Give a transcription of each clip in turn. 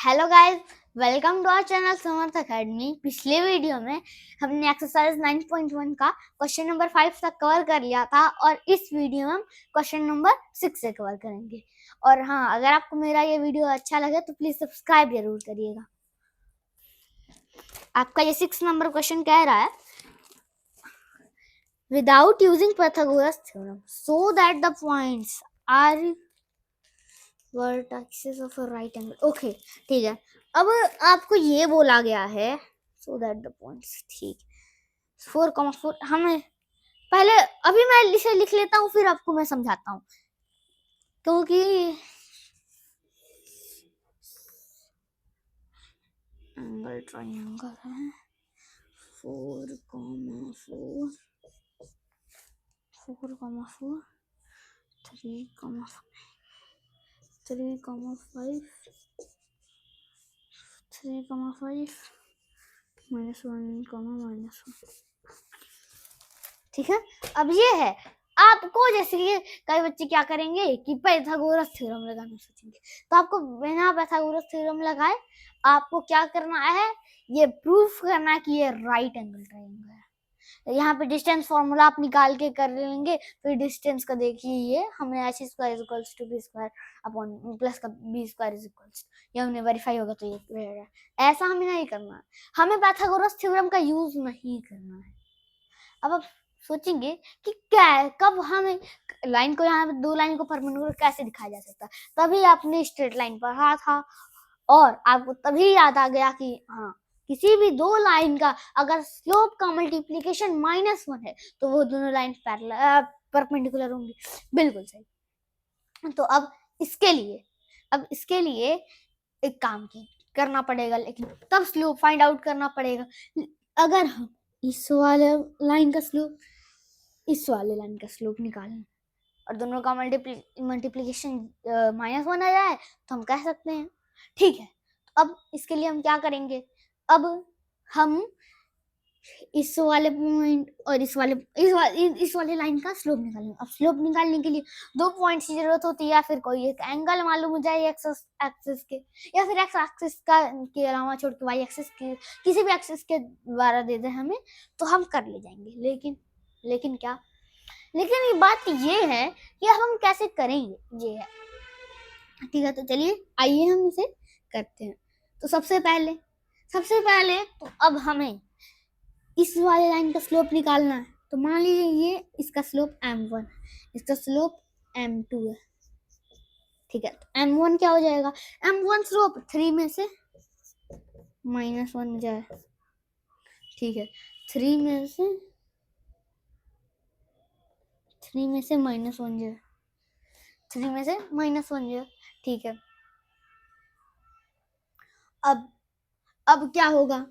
Hello guys, welcome to our channel Samarth academy. पिछले video में हमने एक्सरसाइज 9.1 का क्वेश्चन नंबर 5 तक कवर कर लिया था और इस वीडियो में हम क्वेश्चन नंबर 6 से कवर करेंगे। और हाँ, अगर आपको मेरा ये वीडियो अच्छा लगे तो प्लीज सब्सक्राइब जरूर करिएगा। आपका ये 6 नंबर क्वेश्चन कह रहा है, without using Pythagoras theorem so that the points are vertexes of a right angle. Okay, ठीक है। अब आपको ये बोला गया है सो दैट द पॉइंट्स, ठीक, 4,4 हमें पहले अभी मैं इसे लिख लेता हूँ, फिर आपको मैं समझाता हूँ, क्योंकि एंगल ट्रायंगल है 4,4 4,4 3,5 3,5 -1, ठीक है। अब ये है आपको, जैसे कि कई बच्चे क्या करेंगे कि पाइथागोरस थ्योरम लगाना सोचेंगे, तो आपको बिना पाइथागोरस थ्योरम लगाए आपको क्या करना है, ये प्रूफ करना है कि ये राइट एंगल ट्रायंगल है। यहाँ पे डिस्टेंस फॉर्मूला आप निकाल के कर लेंगे, फिर डिस्टेंस का देखिए, ये हमने h square equals to b square upon plus का b स्क्वायर इज इक्वल्स, ये हमने वेरीफाई होगा तो ये रहेगा। ऐसा हमें नहीं करना है, हमें पाइथागोरस थ्योरम का यूज नहीं करना है। अब आप सोचेंगे कि क्या है, कब हमें लाइन को, यहाँ दो लाइन को परपेंडिकुलर कैसे दिखाया जा सकता है, तभी आपने स्ट्रेट लाइन पढ़ा था और आपको तभी याद आ गया कि हाँ, किसी भी दो लाइन का अगर स्लोप का मल्टीप्लीकेशन -1 है तो वो दोनों लाइन परपेंडिकुलर होंगी। बिल्कुल सही। तो अब इसके लिए एक काम करना पड़ेगा, लेकिन तब स्लोप फाइंड आउट करना पड़ेगा। अगर हम इस वाले लाइन का स्लोप इस वाले लाइन का स्लोप निकालें और दोनों का मल्टीप्लीकेशन -1 आ जाए तो हम कह सकते हैं, ठीक है। अब इसके लिए हम क्या करेंगे, अब हम इस वाले पॉइंट और इस वाले लाइन का स्लोप निकालेंगे। अब स्लोप निकालने के लिए दो पॉइंट्स की जरूरत होती है, या फिर कोई एक एंगल मालूम हो जाए एक्स एक्सिस के, या फिर एक्स एक्सिस का के अलावा छोड़ के वाई एक्सिस के किसी भी एक्सिस के द्वारा दे दे हमें, तो हम कर ले जाएंगे। लेकिन ये बात ये है कि हम कैसे करेंगे, ये है, ठीक है। तो चलिए आइए हम इसे करते हैं। तो सबसे पहले तो अब हमें इस वाले लाइन का स्लोप निकालना है। तो मान लीजिए ये इसका स्लोप m1, इसका स्लोप m2 है, ठीक है। तो m1 क्या हो जाएगा, m1 स्लोप 3 में से -1 जाए, ठीक है। 3 में से -1 जाए, 3 में से -1 जाए, ठीक है। अब क्या होगा,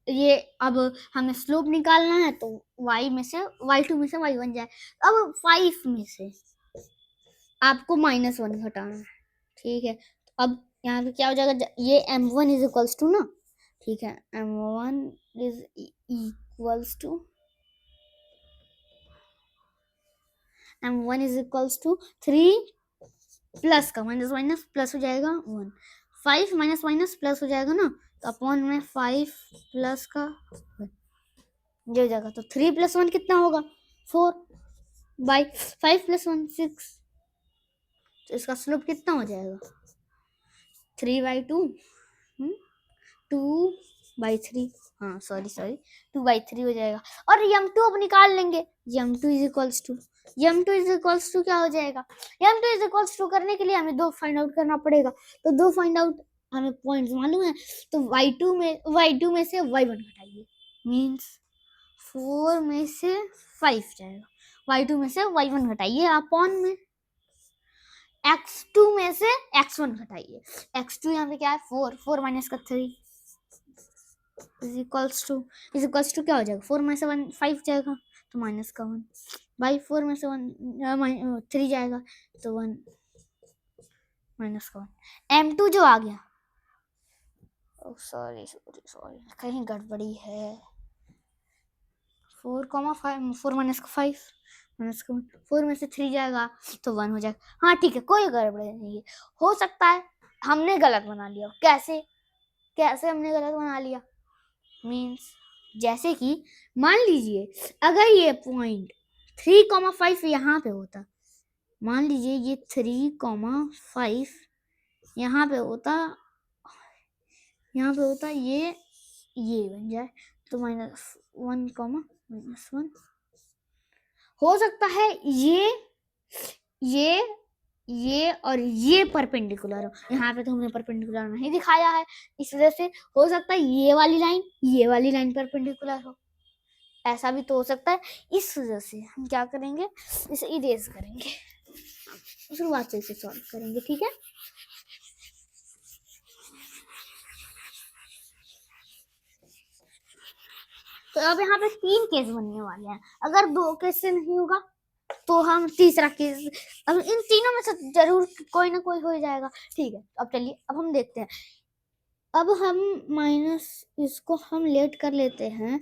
ये अब हमें स्लोप निकालना है, तो y2 में से y1 जाए। अब 5 में से आपको -1 घटाना है, ठीक है। तो अब यहाँ पे क्या हो जाएगा, ये m1 इज इक्वल्स टू ना, ठीक है, m1 is equals to 3 plus का माइनस प्लस हो जाएगा 1, 5 माइनस प्लस हो जाएगा ना, तो अपॉन में 5 प्लस का 1 ये हो जाएगा। तो 3 + 1 कितना होगा, 4 बाई 5 + 1 6, तो इसका स्लोप कितना हो जाएगा, 3/2 2/3, हाँ सॉरी 2/3 हो जाएगा। और m2 अब निकाल लेंगे, m2 इज इक्वल्स टू क्या हो जाएगा, m2 इज इक्वल्स टू करने के लिए हमें दो फाइंड आउट करना पड़ेगा। तो दो फाइंड आउट हमें पॉइंट्स मालूम है, तो y2 में से y1 घटाइए, मीन्स 4 में से 5 जाएगा, y2 में से y1 घटाइए, अपॉन में x2 में से x1 घटाइए। x2 यहाँ पे क्या है, 4 माइनस का 3 इज इक्वल्स टू क्या हो जाएगा, 4 में से 1 5 जाएगा, तो माइनस का 1 बाई 4 में से 3 जाएगा, तो 1 माइनस का 1 m2 जो आ गया, सॉरी कहीं गड़बड़ी है, 4 माइनस का 5 माइनस का 1, 4 में से 3 जाएगा तो 1 हो जाएगा। हाँ ठीक है, कोई गड़बड़ी नहीं है। हो सकता है हमने गलत बना लिया। कैसे कैसे हमने गलत बना लिया? मीन्स जैसे कि मान लीजिए अगर ये पॉइंट 3,5 यहाँ पे होता, मान लीजिए ये 3,5 यहाँ पे होता, ये बन जाए तो -1, हो सकता है ये और ये परपेंडिकुलर हो। यहाँ पे तो हमने परपेंडिकुलर नहीं दिखाया है, इस वजह से हो सकता है ये वाली लाइन परपेंडिकुलर हो, ऐसा भी तो हो सकता है। इस वजह से हम क्या करेंगे, इसे इरेज करेंगे, शुरुआत से इसे सॉल्व करेंगे। ठीक है, तो अब यहाँ पे 3 केस बनने वाले हैं। अगर 2 केस से नहीं होगा तो हम तीसरा केस, अब इन तीनों में से जरूर कोई ना कोई हो जाएगा। ठीक है, अब चलिए अब हम देखते हैं। अब हम माइनस इसको हम लेट कर लेते हैं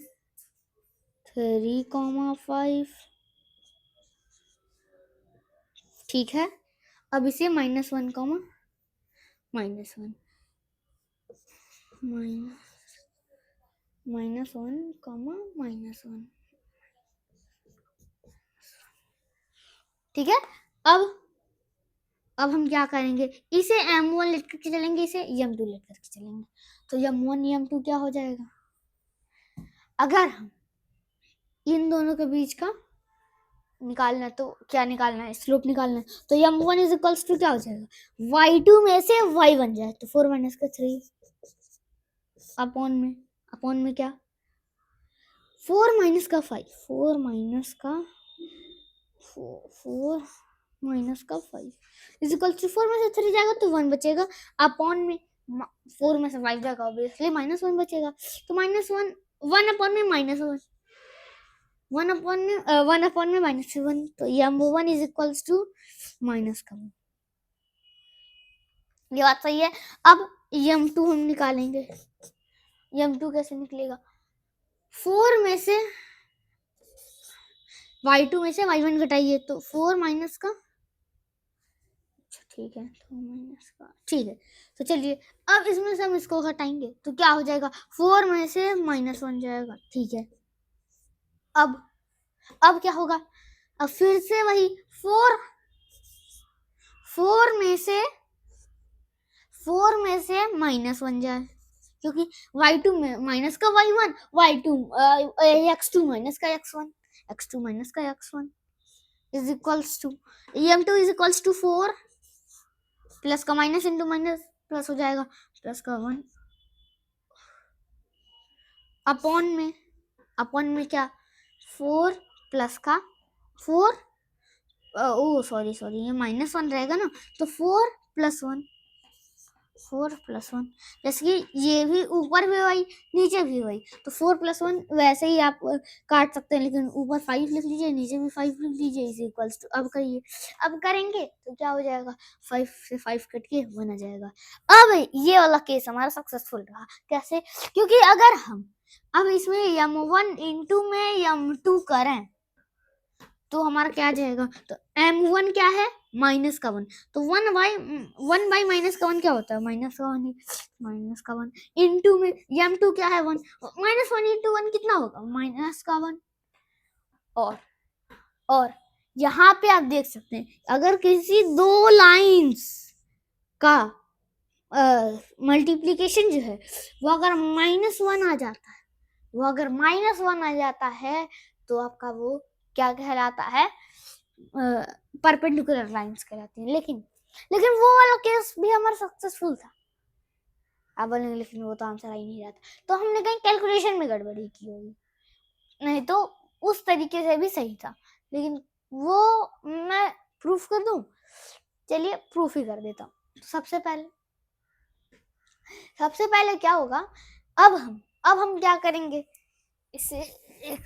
3,5। ठीक है, अब इसे -1, -1, -1, -1। ठीक है, अब हम क्या करेंगे, इसे m1 लेट करके चलेंगे, इसे m2 लेट करके चलेंगे, तो m1 m2 क्या हो जाएगा? अगर हम इन दोनों के बीच का निकालना है तो क्या निकालना है, स्लोप निकालना है, तो m1 इज इक्वल्स टू क्या हो जाएगा, y2 में से y बन जाए, तो 4 - 3 अपॉन में क्या 4 - 5 इज इक्वल टू 4 में से 3 जाएगा तो 1 बचेगा, अपॉन में 4 में से 5 जाएगा, ऑब्वियसली -1 बचेगा, तो -1 1 अपॉन में -1 1 अपॉन में -1, तो m1 इज इक्वल्स टू -1। ये बात सही है। अब m2 हम निकालेंगे, m2 कैसे निकलेगा, 4 में से y2 में से y1 घटाइए तो 4 माइनस का, ठीक है, तो माइनस का, ठीक है, तो चलिए अब इसमें से हम इसको घटाएंगे तो क्या हो जाएगा, 4 में से -1 जाएगा। ठीक है, अब क्या होगा, अब फिर से वही 4 में से -1 जाए, क्योंकि y2 में माइनस का y1, x2 माइनस का x1 is equals to m2 is equals to 4 plus का माइनस इंटू माइनस प्लस हो जाएगा, प्लस का 1 अपॉन में क्या 4 प्लस का 4 सॉरी ये -1 रहेगा ना, तो 4 + 1 जैसे कि ये भी ऊपर भी वही नीचे भी वही, तो 4 + 1 वैसे ही आप काट सकते हैं, लेकिन ऊपर 5 लिख लीजिए, नीचे भी 5 लिख लीजिए, इज इक्वल्स टू, अब करिए, अब करेंगे तो क्या हो जाएगा, 5 से 5 कट के 1 आ जाएगा। अब ये वाला केस हमारा सक्सेसफुल रहा। कैसे, क्योंकि अगर हम अब इसमें m1 इंटू में m2 करें तो हमारा क्या आ जाएगा, तो m1 क्या है -1, तो 1 बाई -1 क्या होता है, -1 इंटू में m2 क्या है 1, -1 इंटू 1 कितना होगा, -1। और यहाँ पे आप देख सकते हैं, अगर किसी 2 लाइंस का मल्टीप्लीकेशन जो है वो अगर -1 आ जाता है, तो आपका वो क्या कहलाता है, परपेंडिकुलर लाइंस कहलाती हैं। लेकिन वो वाला केस भी हमारा सक्सेसफुल था। आप बोलेंगे लेकिन वो तो आंसर आ ही नहीं जाता, तो हमने कहीं कैलकुलेशन में गड़बड़ी की होगी, नहीं तो उस तरीके से भी सही था, लेकिन वो मैं प्रूफ कर दूं, चलिए प्रूफ ही कर देता हूँ। सबसे पहले क्या होगा, अब हम क्या करेंगे, इसे एक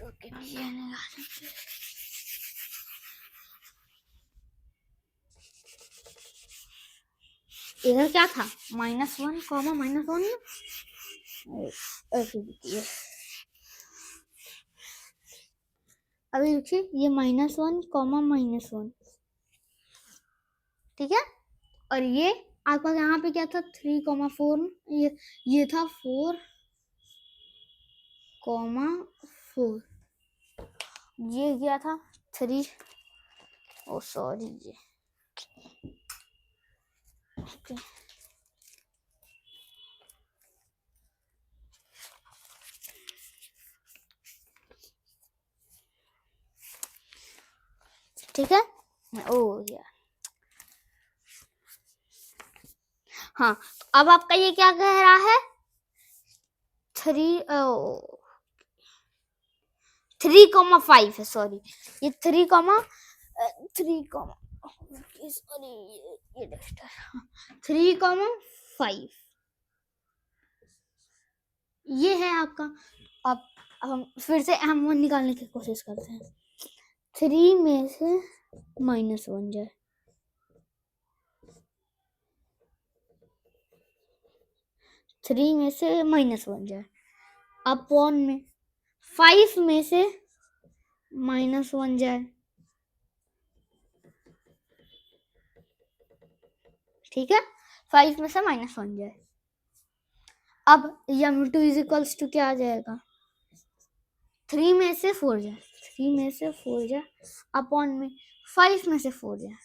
इधर क्या था, -1, -1 ऐसे देखिए, अभी देखिए ये -1, -1 ठीक है, और ये आपका यहाँ पे क्या था 3,4, ये था 4,4, ये क्या था 3, ओ सॉरी ये ओके ठीक है। ओ यार हाँ, अब आपका ये क्या कह रहा है 3,5 है, सॉरी ये 3,5 ये है आपका। अब हम फिर से M1 निकालने की कोशिश करते हैं। 3 में से -1 जाए, 3 में से -1 जाए, अपॉन में 5 में से -1 जाए, ठीक है 5 में से -1 जाए। अब m2 इज इक्वल्स टू क्या आ जाएगा 3 में से 4 जाए, 3 में से 4 जाए अपॉन में 5 में से 4 जाए,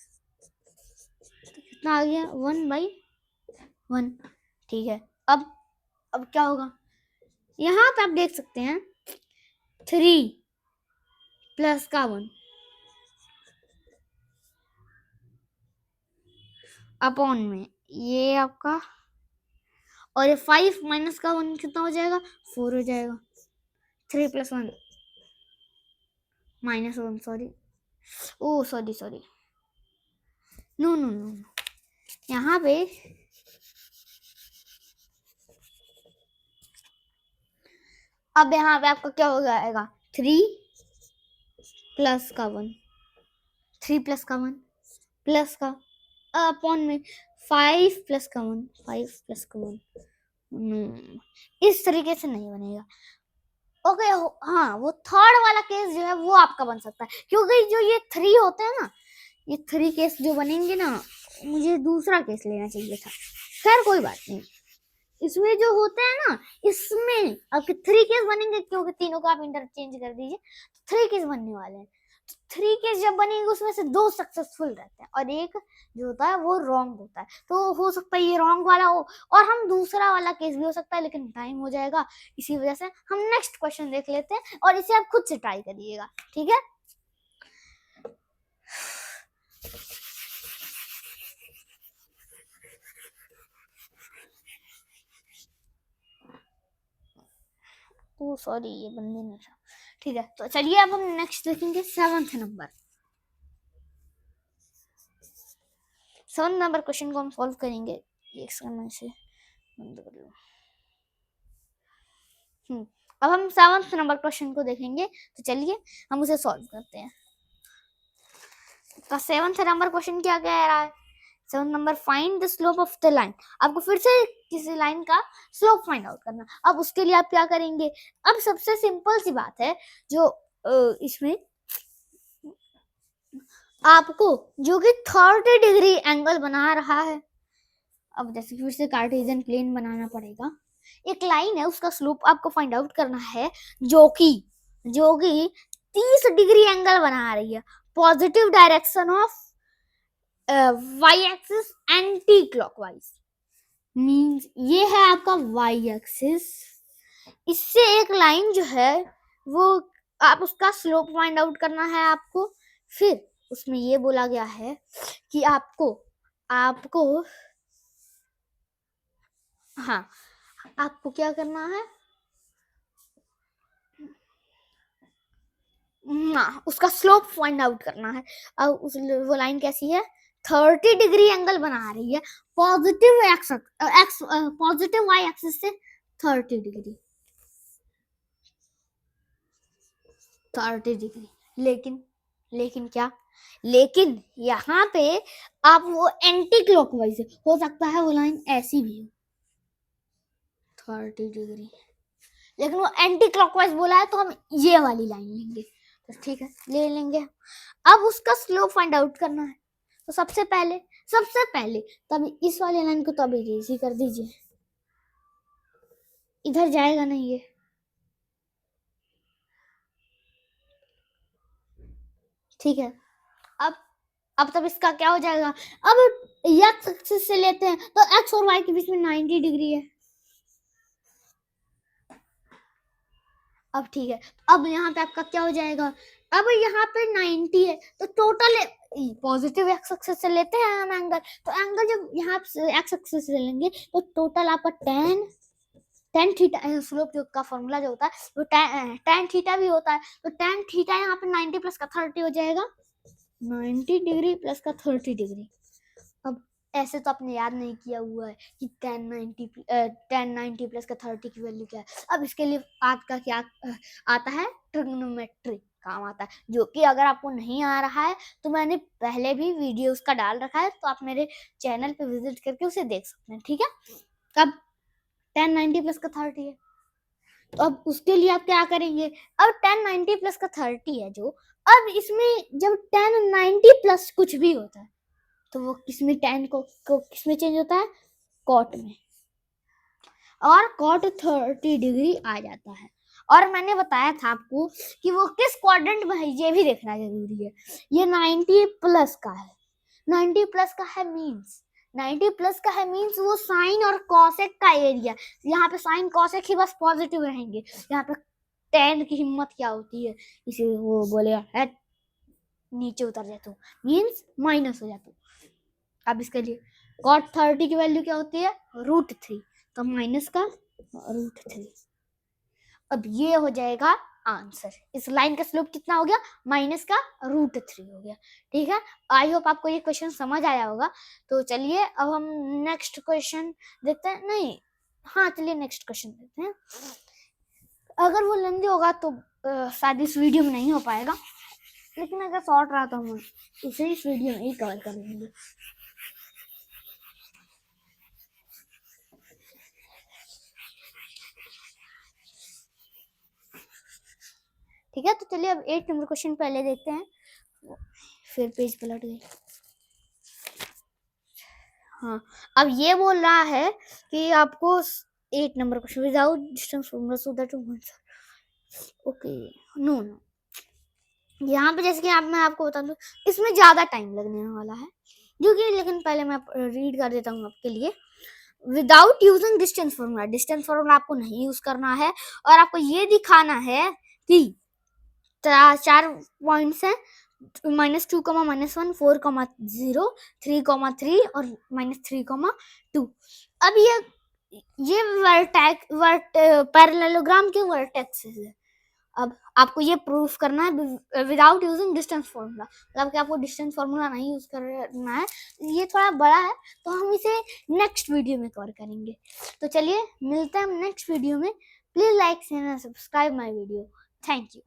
तो कितना आ गया 1/1, ठीक है। अब क्या होगा यहाँ पे आप देख सकते हैं 3 प्लस का 1 अपॉन में ये आपका, और ये 5 माइनस का 1 कितना हो जाएगा 4 हो जाएगा। 3 + 1 -1 सॉरी, ओ सॉरी नो यहाँ पे अब यहाँ पे आपका क्या हो जाएगा 3 प्लस का 1, 3 प्लस का 1 प्लस का अपॉन में 5 प्लस का 1, 5 प्लस का 1, इस तरीके से नहीं बनेगा। ओके हाँ, वो थर्ड वाला केस जो है वो आपका बन सकता है, क्योंकि जो ये 3 होते हैं ना, ये 3 केस जो बनेंगे ना, मुझे दूसरा केस लेना चाहिए था, खैर कोई बात नहीं। इसमें जो होते हैं ना, इसमें आपके 3 केस बनेंगे, क्योंकि तीनों को आप इंटरचेंज कर दीजिए, 3 केस बनने वाले हैं। 3 केस जब बनेंगे उसमें से 2 सक्सेसफुल रहते हैं और एक जो होता है वो रॉन्ग होता है, तो हो सकता है ये रॉन्ग वाला हो और हम दूसरा वाला केस भी हो सकता है, लेकिन टाइम हो जाएगा, इसी वजह से हम नेक्स्ट क्वेश्चन देख लेते हैं और इसे आप खुद से ट्राई करिएगा, ठीक है। ओ सॉरी ये बनने नहीं था, ठीक है। तो चलिए अब हम नेक्स्ट देखेंगे 7th नंबर। 7 नंबर क्वेश्चन को हम सॉल्व करेंगे। एक सेकंड में इसे बंद कर लूं। अब हम 7th नंबर क्वेश्चन को देखेंगे, तो चलिए हम उसे सॉल्व करते हैं। तो 7th नंबर क्वेश्चन क्या कह रहा है 7 number find the slope of the line. आपको फिर से किसी लाइन का स्लोप फाइंड आउट करना। अब उसके लिए आप क्या करेंगे, अब सबसे सिंपल सी बात है, जो इसमें आपको जो कि 30 डिग्री एंगल बना रहा है, अब जैसे फिर से कार्टेशियन प्लेन बनाना पड़ेगा, एक लाइन है उसका स्लोप आपको फाइंड आउट करना है, जो कि 30 डिग्री एंगल बना रही है, positive direction of Y axis anti clockwise, means ये है आपका वाई एक्सिस, इससे एक लाइन जो है वो आप उसका स्लोप फाइंड आउट करना है आपको। फिर उसमें ये बोला गया है कि आपको हाँ, आपको क्या करना है ना, उसका स्लोप फाइंड आउट करना है। अब वो लाइन कैसी है 30 डिग्री एंगल बना रही है, पॉजिटिव वाई एक्सिस से 30 डिग्री, लेकिन क्या, लेकिन यहाँ पे आप वो एंटी क्लॉकवाइज हो सकता है, वो लाइन ऐसी भी हो 30 डिग्री, लेकिन वो एंटी क्लॉकवाइज बोला है तो हम ये वाली लाइन लेंगे, तो ठीक है ले लेंगे। अब उसका स्लोप फाइंड आउट करना है, तो सबसे पहले सबसे पहले तो अभी इस वाले लाइन को तो अभी इरेज ही कर दीजिए, इधर जाएगा नहीं ये। ठीक है, अब तब इसका क्या हो जाएगा, अब x एक्सिस से लेते हैं तो x और y के बीच में 90 डिग्री है। अब ठीक है, अब यहाँ पे आपका क्या हो जाएगा, अब यहाँ पे 90 है तो टोटल पॉजिटिव एक्स एक्सिस से लेते हैं हम एंगल, तो एंगल जब यहाँ एक्स एक्सिस से लेंगे तो टोटल आपका टेन थीटा, स्लोप जो का फॉर्मूला जो होता है वो टेन थीटा भी होता है, तो टेन थीटा यहाँ पे 90 प्लस का 30 हो जाएगा, 90 डिग्री प्लस का 30 डिग्री। अब ऐसे तो आपने याद नहीं किया हुआ है कि टेन 90 प्लस का 30 की वैल्यू क्या है। अब इसके लिए आपका क्या आता है, ट्रिग्नोमेट्री काम आता है, जो कि अगर आपको नहीं आ रहा है तो मैंने पहले भी वीडियो उसका डाल रखा है, तो आप मेरे चैनल पे विजिट करके उसे देख सकते हैं। ठीक है, अब 1090 प्लस का 30 है, तो अब उसके लिए आप क्या करेंगे, अब 1090 प्लस का 30 है जो, अब इसमें जब 1090 प्लस कुछ भी होता है तो वो किसमें 10 को किसमें चेंज होता है, कॉट में, और कॉट 30 डिग्री आ जाता है। और मैंने बताया था आपको कि वो किस क्वाड्रेंट में है ये भी देखना जरूरी है। ये 90 प्लस का है, 90 प्लस का है मींस 90 प्लस का है मींस वो साइन और कॉसेक का एरिया, यहाँ पे साइन कॉसेक ही बस पॉजिटिव रहेंगे, यहाँ पे टेन की हिम्मत क्या होती है, इसे वो बोलेगा है नीचे उतर जाए तो मींस माइनस हो जाता। अब इसके लिए कॉट 30 की वैल्यू क्या होती है, √3, तो माइनस का √3। अब ये हो जाएगा आंसर, इस लाइन का स्लोप कितना हो गया, माइनस का √3 हो गया। ठीक है, आई होप आपको ये क्वेश्चन समझ आया होगा। तो चलिए अब हम नेक्स्ट क्वेश्चन देखते हैं, नहीं हाँ चलिए नेक्स्ट क्वेश्चन देखते हैं। अगर वो लेंदी होगा तो शायद इस वीडियो में नहीं हो पाएगा, लेकिन अगर शॉर्ट रहा तो हम इसे इस वीडियो में ही कवर कर लेंगे। ठीक है, तो चलिए अब 8 नंबर क्वेश्चन पहले देखते हैं, फिर पेज पलट गए। हाँ, अब ये बोल रहा है कि आपको 8 नंबर question, without distance formula so that okay no यहाँ पे जैसे कि मैं आपको बता दूं इसमें ज्यादा टाइम लगने वाला है, जो कि लेकिन पहले मैं रीड कर देता हूँ आपके लिए। Without using distance formula, distance formula आपको नहीं यूज करना है, और आपको ये दिखाना है कि 4 पॉइंट्स हैं, -2, -1, 4, 0, 3, 3 और -3, 2। अब ये पैरेललोग्राम के वर्टेक्सेस है। अब आपको ये प्रूफ करना है विदाउट यूजिंग डिस्टेंस फॉर्मूला, मतलब कि आपको डिस्टेंस फॉर्मूला नहीं यूज करना है। ये थोड़ा बड़ा है तो हम इसे नेक्स्ट वीडियो में कवर करेंगे। तो चलिए मिलते हैं हम नेक्स्ट वीडियो में। Please like share and subscribe my video. Thank you.